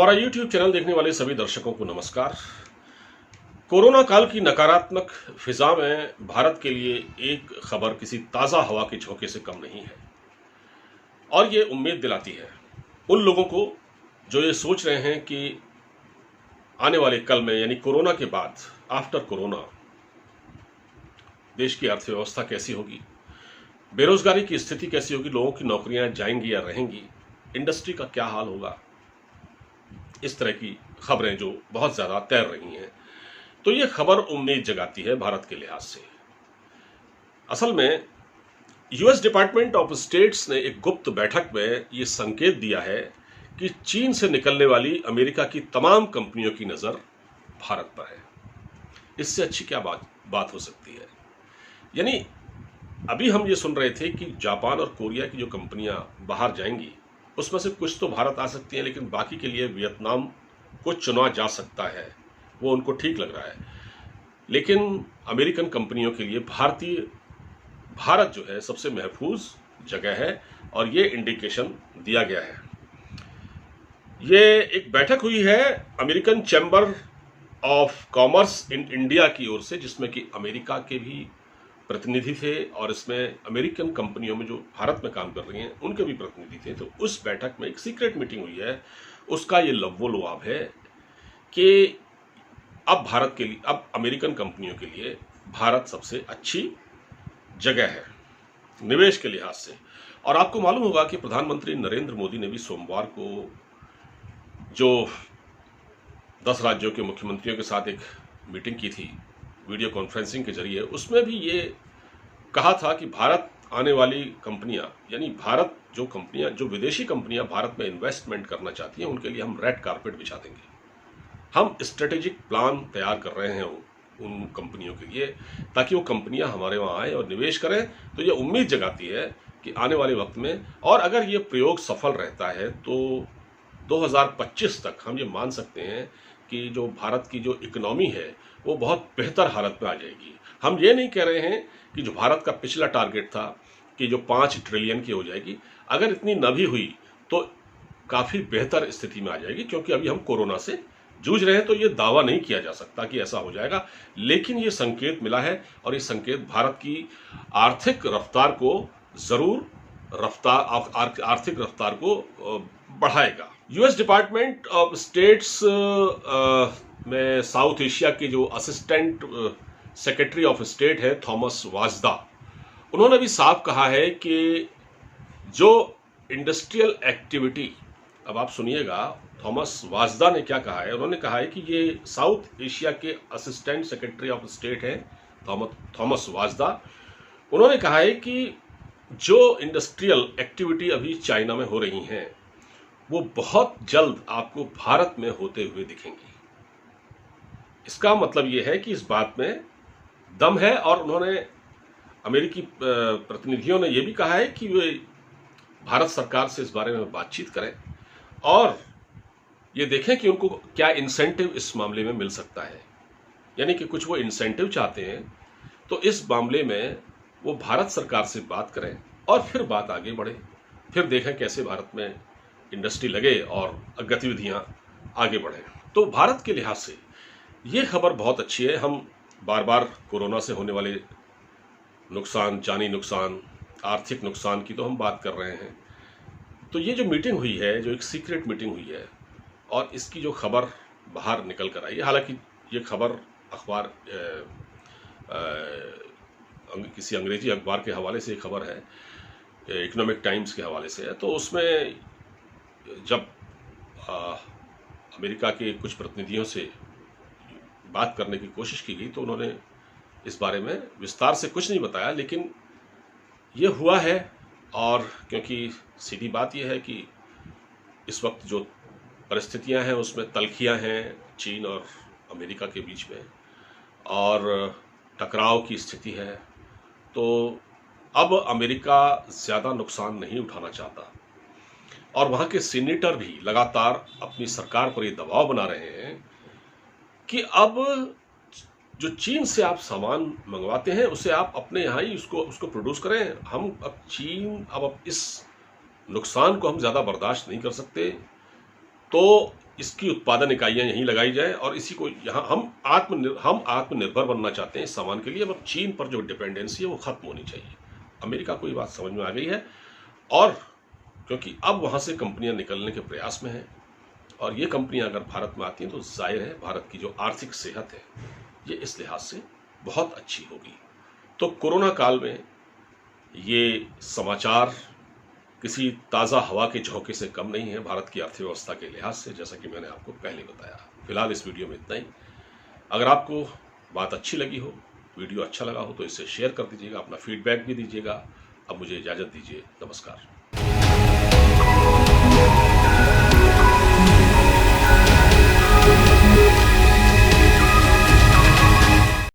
हमारा YouTube channel देखने वाले सभी दर्शकों को नमस्कार। कोरोना काल की नकारात्मक फिजा में भारत के लिए एक खबर किसी ताज़ा हवा के झोंके से कम नहीं है और ये उम्मीद दिलाती है उन लोगों को जो ये सोच रहे हैं कि आने वाले कल में यानी कोरोना के बाद आफ्टर कोरोना देश की अर्थव्यवस्था कैसी होगी, बेरोजगारी की स्थिति कैसी होगी, लोगों की नौकरियां जाएंगी या रहेंगी, इंडस्ट्री का क्या हाल होगा। इस तरह की खबरें जो बहुत ज़्यादा तैर रही हैं, तो ये खबर उम्मीद जगाती है भारत के लिहाज से। असल में यूएस डिपार्टमेंट ऑफ स्टेट्स ने एक गुप्त बैठक में ये संकेत दिया है कि चीन से निकलने वाली अमेरिका की तमाम कंपनियों की नज़र भारत पर है। इससे अच्छी क्या बात हो सकती है। यानी अभी हम ये सुन रहे थे कि जापान और कोरिया की जो कंपनियां बाहर जाएंगी उसमें से कुछ तो भारत आ सकती हैं, लेकिन बाकी के लिए वियतनाम को चुना जा सकता है, वो उनको ठीक लग रहा है। लेकिन अमेरिकन कंपनियों के लिए भारत जो है सबसे महफूज जगह है और ये इंडिकेशन दिया गया है। ये एक बैठक हुई है American chamber of commerce in India की ओर से, जिसमें कि अमेरिका के भी प्रतिनिधि थे और इसमें अमेरिकन कंपनियों में जो भारत में काम कर रही हैं उनके भी प्रतिनिधि थे। तो उस बैठक में एक सीक्रेट मीटिंग हुई है, उसका ये लव्वो-लुआब है कि अब अमेरिकन कंपनियों के लिए भारत सबसे अच्छी जगह है निवेश के लिहाज से। और आपको मालूम होगा कि प्रधानमंत्री नरेंद्र मोदी ने भी सोमवार को जो 10 राज्यों के मुख्यमंत्रियों के साथ एक मीटिंग की थी वीडियो कॉन्फ्रेंसिंग के जरिए, उसमें भी ये कहा था कि भारत आने वाली कंपनियां यानी जो विदेशी कंपनियां भारत में इन्वेस्टमेंट करना चाहती हैं उनके लिए हम रेड कारपेट बिछा देंगे। हम स्ट्रेटेजिक प्लान तैयार कर रहे हैं उन कंपनियों के लिए ताकि वो कंपनियां हमारे वहाँ आए और निवेश करें। तो ये उम्मीद जगाती है कि आने वाले वक्त में, और अगर ये प्रयोग सफल रहता है तो 2025 तक हम ये मान सकते हैं कि जो भारत की जो इकोनॉमी है वो बहुत बेहतर हालत में आ जाएगी। हम ये नहीं कह रहे हैं कि जो भारत का पिछला टारगेट था कि जो 5 ट्रिलियन की हो जाएगी, अगर इतनी न भी हुई तो काफ़ी बेहतर स्थिति में आ जाएगी, क्योंकि अभी हम कोरोना से जूझ रहे हैं। तो ये दावा नहीं किया जा सकता कि ऐसा हो जाएगा, लेकिन ये संकेत मिला है और ये संकेत भारत की आर्थिक रफ्तार को ज़रूर आर्थिक रफ्तार को बढ़ाएगा। यूएस डिपार्टमेंट ऑफ स्टेट्स में साउथ एशिया के जो असिस्टेंट सेक्रेटरी ऑफ स्टेट है थॉमस वाजदा, उन्होंने भी साफ कहा है कि जो इंडस्ट्रियल एक्टिविटी, अब आप सुनिएगा थॉमस वाजदा ने क्या कहा है। उन्होंने कहा है कि ये साउथ एशिया के असिस्टेंट सेक्रेटरी ऑफ स्टेट है थॉमस वाजदा। उन्होंने कहा है कि जो इंडस्ट्रियल एक्टिविटी अभी चाइना में हो रही हैं वो बहुत जल्द आपको भारत में होते हुए दिखेंगी। इसका मतलब ये है कि इस बात में दम है। और उन्होंने अमेरिकी प्रतिनिधियों ने यह भी कहा है कि वे भारत सरकार से इस बारे में बातचीत करें और ये देखें कि उनको क्या इंसेंटिव इस मामले में मिल सकता है। यानी कि कुछ वो इंसेंटिव चाहते हैं, तो इस मामले में वो भारत सरकार से बात करें और फिर बात आगे बढ़े, फिर देखें कैसे भारत में इंडस्ट्री लगे और गतिविधियां आगे बढ़े। तो भारत के लिहाज से ये खबर बहुत अच्छी है। हम बार बार कोरोना से होने वाले नुकसान, जानी नुकसान, आर्थिक नुकसान की तो हम बात कर रहे हैं। तो ये जो मीटिंग हुई है, जो एक सीक्रेट मीटिंग हुई है और इसकी जो खबर बाहर निकल कर आई है, हालांकि ये खबर अखबार किसी अंग्रेजी अखबार के हवाले से खबर है, इकोनॉमिक टाइम्स के हवाले से है। तो उसमें जब अमेरिका के कुछ प्रतिनिधियों से बात करने की कोशिश की गई तो उन्होंने इस बारे में विस्तार से कुछ नहीं बताया, लेकिन ये हुआ है। और क्योंकि सीधी बात यह है कि इस वक्त जो परिस्थितियां हैं उसमें तल्खियां हैं चीन और अमेरिका के बीच में और टकराव की स्थिति है, तो अब अमेरिका ज़्यादा नुकसान नहीं उठाना चाहता और वहाँ के सीनेटर भी लगातार अपनी सरकार पर ये दबाव बना रहे हैं कि अब जो चीन से आप सामान मंगवाते हैं उसे आप अपने यहाँ ही उसको प्रोड्यूस करें। हम अब इस नुकसान को हम ज़्यादा बर्दाश्त नहीं कर सकते। तो इसकी उत्पादन इकाइयां यहीं लगाई जाए और इसी को यहाँ हम आत्मनिर्भर बनना चाहते हैं इस सामान के लिए। अब चीन पर जो डिपेंडेंसी है वो खत्म होनी चाहिए। अमेरिका को ये बात समझ में आ गई है और क्योंकि अब वहाँ से कंपनियां निकलने के प्रयास में हैं और ये कंपनियां अगर भारत में आती हैं तो जाहिर है भारत की जो आर्थिक सेहत है ये इस लिहाज से बहुत अच्छी होगी। तो कोरोना काल में ये समाचार किसी ताज़ा हवा के झोंके से कम नहीं है भारत की अर्थव्यवस्था के लिहाज से, जैसा कि मैंने आपको पहले बताया। फिलहाल इस वीडियो में इतना ही। अगर आपको बात अच्छी लगी हो, वीडियो अच्छा लगा हो तो इसे शेयर कर दीजिएगा, अपना फीडबैक भी दीजिएगा। अब मुझे इजाज़त दीजिए। नमस्कार।